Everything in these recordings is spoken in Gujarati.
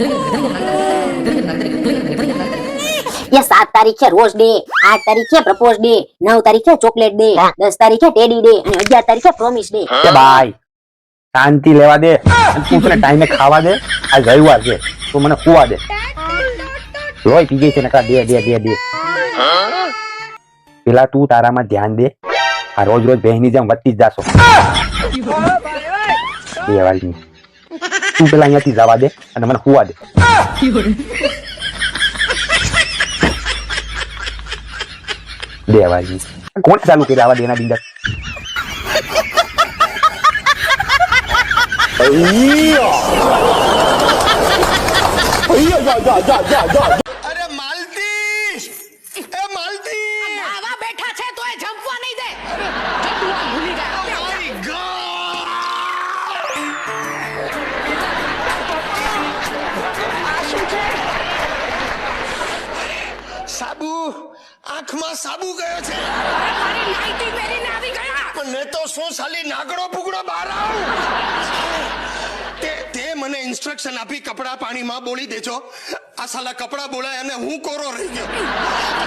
ये 7 तारीख है रोज डे, 8 तारीख है प्रपोज डे, 9 तारीख है ચોકલેટ ડે, 10 તારીખ है ટેડી ડે અને 11 તારીખ है પ્રોમિસ ડે. કે ભાઈ શાંતિ લેવા દે અને તું તને ટાઈમે ખાવા દે. આ રવિવાર છે તું મને ખુવા દે. લોહી પી ગઈ છે નકા દે દે દે દે. પેલા તું તારામાં ધ્યાન દે. આ રોજ રોજ બહેની જેમ વધતી જ જાશો. એ વાળી તું પેલા અહીંયાથી જવા દે અને મને ખુવા દે. દે વાળી કોણ ચાલુ કરી આવા દેના બિંદર. અરે માલતી, એ માલતી આવા બેઠા છે તોય જંપવા નહીં દે. જતું આ ભૂલી ગયા. માય ગોડ આ શું છે? સાબુ, આંખમાં સાબુ ગયો છે. અરે મારી નાઈટી પહેરીને આવી ગયા. પણ મેં તો શું સાલી નાગડો પુગડો બહાર આવ. તે મને ઇન્સ્ટ્રક્શન આપી કપડા પાણીમાં બોળી દેજો. આ સાલા કપડા બોલાય અને હું કોરો રહી ગયો.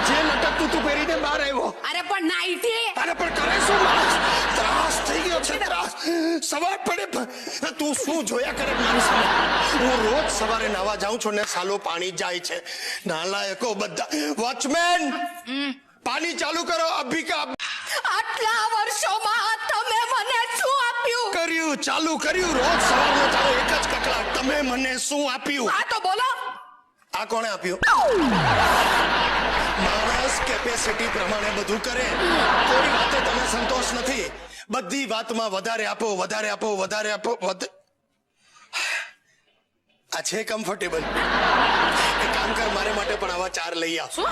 જે લટકતું તું પહેરીને બહાર આવ્યો. અરે પણ નાઈટી. અરે પણ કરે શું માણસ? ત્રાસ થઈ ગયો છે ત્રાસ. સવાર પડે તું શું જોયા કરે મારી સામે? હું રોજ સવારે નાવા જાઉં છું ને સાલો પાણી જાય છે. નાલાયકો બધા. વોચમેન પાણી ચાલુ કરો અભિકા. આટલા વર્ષોમાં તમે મને શું આપ્યું? કર્યું ચાલુ કર્યું. રોજ સવારનો તારો એક જ કકળાટ. તમે મને શું આપ્યું? આ તો બોલો. આ કોણે આપ્યું? માણસ કેપેસિટી પ્રમાણે બધું કરે. કોઈ વાતે તને સંતોષ નથી. બધી વાતમાં વધારે આપો, વધારે આપો, વધારે આપો. આ છે કમ્ફર્ટેબલ. એક કામ કર, મારે માટે પણ આવા 4 લઈ આવ. શું?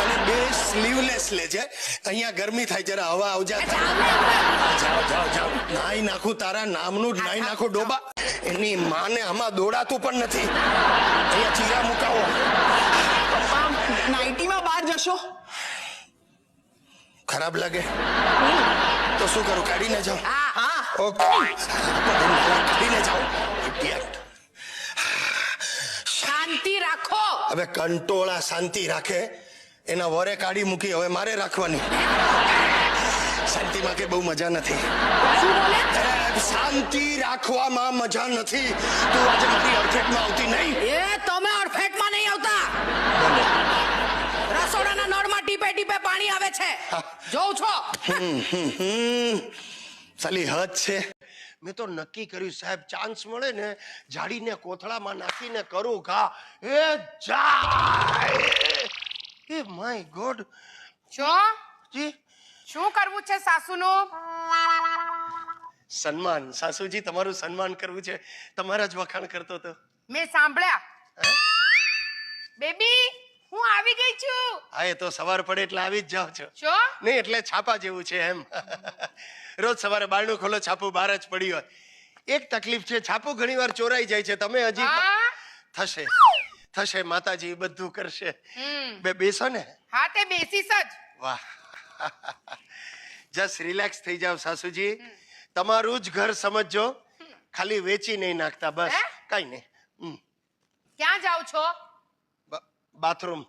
અને 2 સ્લીવલેસ લેજે. અહીંયા ગરમી થાય, જરા હવા આવજા. જાઓ જાઓ જાઓ. નાઈ નાખું તારા નામનું જ નાઈ નાખો ડોબા. એની માને આમાં દોડાતું પણ નથી. અહીંયા ચીરા મુકાવો. નાઈટીમાં બહાર જશો? ખરાબ લાગે તો શું કરું? કાઢીને જાઓ. હા. ઓકે, કાઢીને જાઓ. ઇડિયટ. શાંતિ રાખો. હવે કંટોળા શાંતિ રાખે. એના વરે કાઢી મૂકી, હવે મારે રાખવાની. શાંતિમાં કે બહુ મજા નથી. શું બોલે? શાંતિ રાખવામાં મજા નથી. તું આજે મારી અડફેટમાં આવતી નહીં. એ તમે અડફેટમાં નહીં આવતા. રસોડાના નળમાં ટીપે ટીપે પાણી આવે છે. જોઉં છો? સાલી હદ છે. મેં તો નક્કી કર્યું સાહેબ, ચાન્સ મળે ને જાડીને કોથળામાં નાખીને કરું ઘા. એ જાય. એ માય ગોડ. જી શું કરવું છે સાસુનું? સન્માન. સાસુજી તમારું સન્માન કરવું છે. તમારા જ વખાણ કરતો હતો. મેં સાંભળ્યા. બેબી હું આવી ગઈ છું. હા, એ તો સવાર પડે એટલે આવી જ જાવ છો. શું? નહીં એટલે છાપા જેવું છે એમ. રોજ સવારે બારણું ખોલો, છાપું બહાર જ પડી હોય. એક તકલીફ છે, છાપું ઘણીવાર ચોરાઈ જાય છે. તમે હજી થશે થશે, માતાજી બધું કરશે. બેસો ને. હા તે બેસીશ જ. વાહ. જસ્ટ રિલેક્સ થઈ જાવ સાસુજી. તમારું જ ઘર સમજજો, ખાલી વેચી નહીં નાખતા. બસ કઈ નહીં. ક્યાં જાવ છો? બાથરૂમ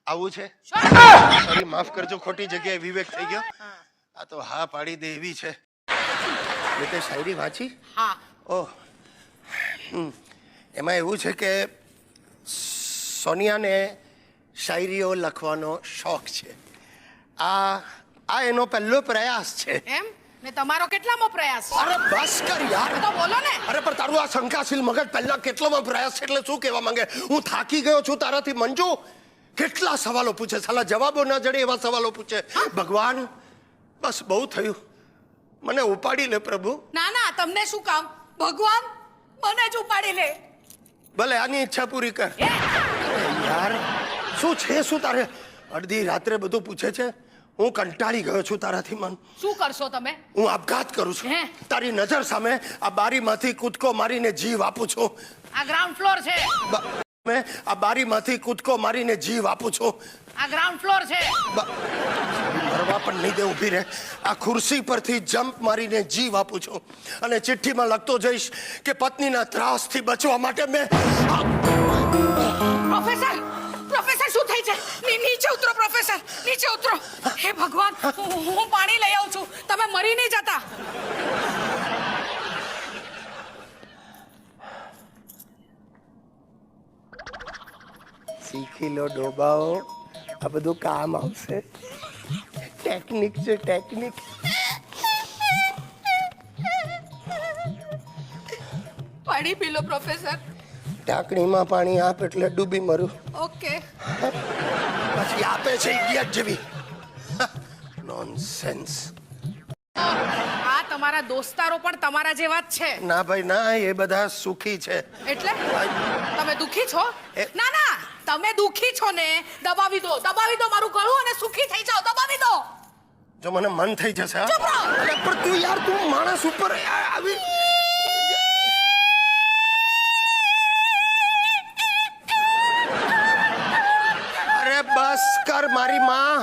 આવું છે. સોરી, માફ કરજો, ખોટી જગ્યાએ વિવેક થઈ ગયો. આ તો હા પાડી દે એવી છે. તે શાયરી વાંચી? હા. ઓહ, એમાં એવું છે કે સોનિયાને શાયરીઓ લખવાનો શોખ છે. આ એનો પહેલો પ્રયાસ છે. એમ ને તમારો કેટલામો પ્રયાસ છે? અરે બસ કર યાર. તો બોલો ને. અરે પણ તારું આ શંકાશીલ મગજ પહેલા કેટલોમાં પ્રયાસ છે એટલે શું કહેવા માંગે? હું થાકી ગયો છું તારાથી મંજુ. કેટલા સવાલો પૂછે, સાલા જવાબો ના જડે એવા સવાલો પૂછે. ભગવાન બસ બહુ થયું, મને ઉપાડી લે પ્રભુ. ના ના, તમને શું કામ? ભગવાન મને જ ઉપાડી લે. ભલે આની ઈચ્છા પૂરી કર. યાર શું છે શું તારે? અડધી રાત્રે બધું પૂછે છે. હું કંટાળી ગયો છું તારાથી. મન શું કરશો તમે? હું આપઘાત કરું છું. હે? તારી નજર સામે આ બારીમાંથી કૂદકો મારીને જીવ આપું છું. આ ગ્રાઉન્ડ ફ્લોર છે. મેં આ બારીમાંથી કૂદકો મારીને જીવ આપું છું. આ ગ્રાઉન્ડ ફ્લોર છે. મરવા પણ નહીં દે, ઊભી રહે. આ ખુરશી પરથી જમ્પ મારીને જીવ આપું છું અને ચિઠ્ઠીમાં લખતો જઈશ કે પત્નીના ત્રાસથી બચવા માટે મેં પ્રોફેસર પ્રોફેસર શું થઈ છે? નીચે ઉતરો પ્રોફેસર, નીચે ઉતરો. હે ભગવાન, હું પાણી લઈ આવું છું, તમે મરી નહીં જતા. શીખી લો ડોબાઓ, આ બધું કામ આવશે. ટેકનિક છે, ટેકનિક. પાણી પી લો પ્રોફેસર. ટાંકણીમાં પાણી આપ એટલે ડૂબી મરું. ઓકે. પછી આપે છે ઇડિયટ જેવી. નોનસેન્સ. આ તમારા દોસ્તારો પણ તમારા જેવા જ છે. ના ભાઈ ના, એ બધા સુખી છે. એટલે તમે દુખી છો? ના ના, તમે દુખી છો ને, દબાવી દો મારું ગળું અને સુખી થઈ જાઓ. દબાવી દો. જો મને મન થઈ જશે. હા? ચૂપ રહો. અરે પણ તું યાર, તું માણસ ઉપર આવી. અરે બસ કર મારી માં.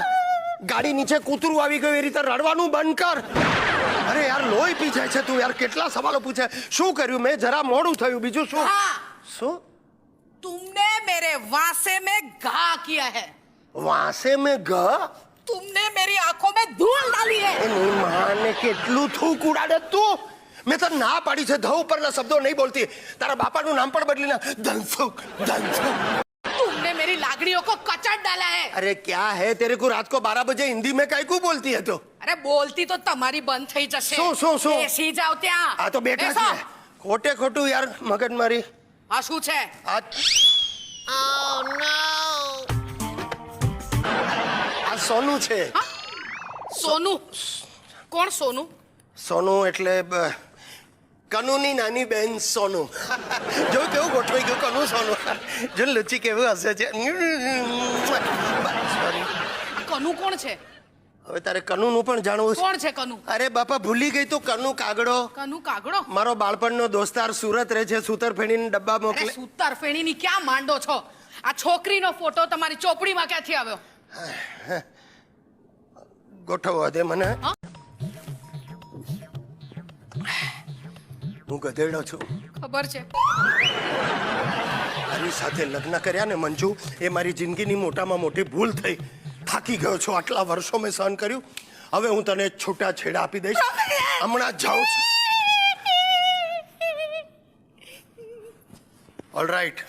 ગાડી નીચે કૂતરું આવી ગયું એ રીતે રડવાનું બંધ કર. અરે યાર, લોહી પી જાય છે તું યાર. કેટલા સવાલો પૂછે. શું કર્યું મેં? જરા મોડું થયું, બીજું શું? हाँ, શું? तुमने मेरे वासे में घा किया है. વાંસે મેં ગ तुमने मेरी आंखों में धूल डाली है. એની માને કેટલું થૂક ઉડાડે તું. મેં તો ના પાડી છે, ધ ઉપરના શબ્દો નહીં બોલતી. તારા બાપાનું નામ પણ બદલી ના. ધનસુખ. तुमने मेरी लागड़ियों को कचड़ डाला है. अरे क्या है तेरे को रात को 12 बजे हिंदी में काहे को बोलती है तो? अरे बोलती तो તમારી બંધ થઈ જશે. શું? બેસી જાઓ ત્યાં. આ તો બેઠા બેસો. છે. ખોટે ખોટું યાર મગજ મારી. આ શું છે? આ સોનું છે. સોનું? કોણ સોનું? સોનું એટલે કનુની નાની બેન સોનું. જો કેવું ગોઠવાઈ ગયું કનુ સોનું. જો લુચી કેવું હસે છે. સોરી. કનુ કોણ છે? હવે તારે કનુનું પણ જાણવું છે? કોણ છે કનુ? અરે બાપા, ભૂલી ગઈ તું. કનુ કાગડો. કનુ કાગડો? મારો બાળપણનો દોસ્તાર સુરત રહે છે. સૂતર ફેણીને ડબ્બા અરે મોકલે. સૂતર ફેણીની ક્યાં માંડો છો? આ છોકરીનો ફોટો તમારી ચોપડીમાં ક્યાંથી આવ્યો? ગોઠવવા દે મને. હા? હું ગધેડો છું. ખબર છે. મારી સાથે લગ્ન કર્યા ને મંજુ, એ મારી જિંદગીની મોટામાં મોટી ભૂલ થઈ. થાકી ગયો છું. આટલા વર્ષો મેં સહન કર્યું. હવે હું તને છૂટા છેડા આપી દઈશ. હમણાં જાઉં છું. ઓલરાઈટ,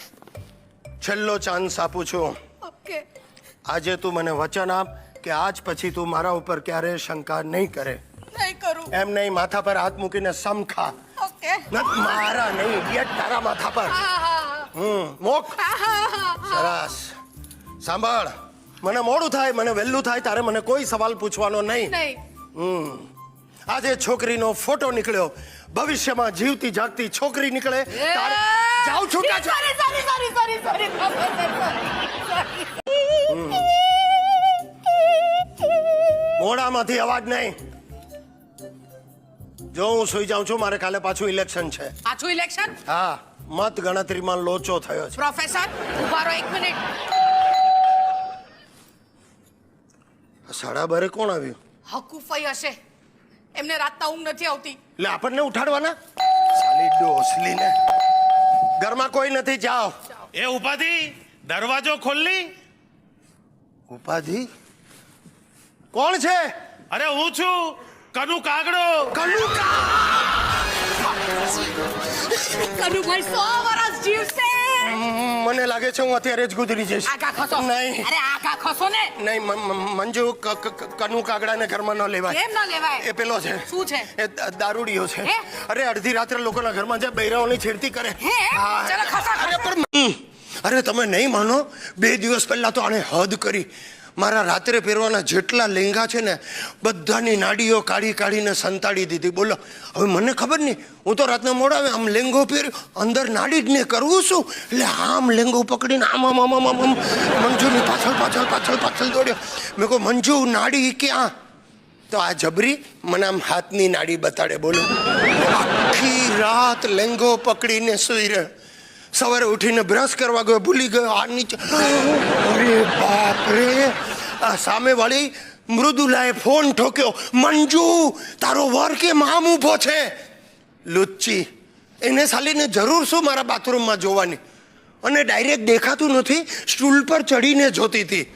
છેલ્લો ચાન્સ આપું છું. ઓકે. આજે તું મને વચન આપ કે આજ પછી તું મારા ઉપર ક્યારે શંકા નહીં કરે. નહીં કરું. એમ નહીં, માથા પર હાથ મૂકીને સમ ખા. ઓકે. મારા નહીં, ઇડિયટ, તારા માથા પર. મોક. સરસ. સાંભળ, મને મોડું થાય, મને વહેલું થાય, તારે મને કોઈ સવાલ પૂછવાનો નહીં. નહીં. આજે છોકરીનો ફોટો નીકળ્યો, ભવિષ્યમાં જીવતી જાગતી છોકરી નીકળે. જાઉં છું કે સોરી. મોઢામાંથી અવાજ નહીં. જો હું સુઈ જાઉં છું, મારે કાલે પાછું ઇલેક્શન છે. પાછું ઇલેક્શન? હા, મત ગણતરીમાં લોચો થયો છે. પ્રોફેસર ઉભા રહો 1 મિનિટ. 12:30 કોણ આવ્યું? હકુફાઈ હશે, એમને રાતના ઊંઘ નથી આવતી. એટલે આપણને ઉઠાડવાના? સાલી ડોસલીને. ઘરમાં કોઈ નથી, જાઓ. એ ઉપાધિ, દરવાજો ખોલી. ઉપાધિ? કોણ છે? અરે હું છું, કનુ કાગડો. કનુભાઈ 100 વર્ષ જીવશે. મને લાગે છે હું અત્યારે જ ગુજરી જઈશ. આગા ખસો. નહીં. અરે આગા ખસો ને. નહીં મંજુ, કનુ કાગડાને ઘરમાં ન લેવાય. કેમ ન લેવાય? એ પેલો છે. શું છે? એ દારૂડિયો છે. હે? અરે અડધી રાત્રે લોકોના ઘરમાં જે બૈરાઓની છેડતી કરે. હે? ચાલો ખસો. અરે પણ અરે તમે નહીં માનો, 2 દિવસ પહેલા તો આને હદ કરી. મારા રાત્રે પહેરવાના જેટલા લેંગા છે ને, બધાની નાડીઓ કાઢી કાઢીને સંતાડી દીધી. બોલો, હવે મને ખબર નહીં, હું તો રાતના મોડા આમ લેંગો પહેર્યો, અંદર નાડી જ ને કરવું શું? એટલે આમ લેંગો પકડીને આમ મંજુની પાછળ દોડ્યો. મેં કહું, મંજુ નાડી ક્યાં? તો આ જબરી મને આમ હાથની નાડી બતાડે. બોલો, આખી રાત લેંગો પકડીને સૂઈ રહ્યો. સવારે ઉઠીને બ્રશ કરવા ગયો, ભૂલી ગયો, આ નીચે, અરે બાપ રે! આ સામેવાળી મૃદુલાએ ફોન ઠોક્યો, મંજુ તારો વર કેમ આમ ઊભો છે? લુચ્ચી, એને સાલીને જરૂર શું મારા બાથરૂમમાં જોવાની? અને ડાયરેક્ટ દેખાતું નથી, સ્ટૂલ પર ચડીને જોતી હતી.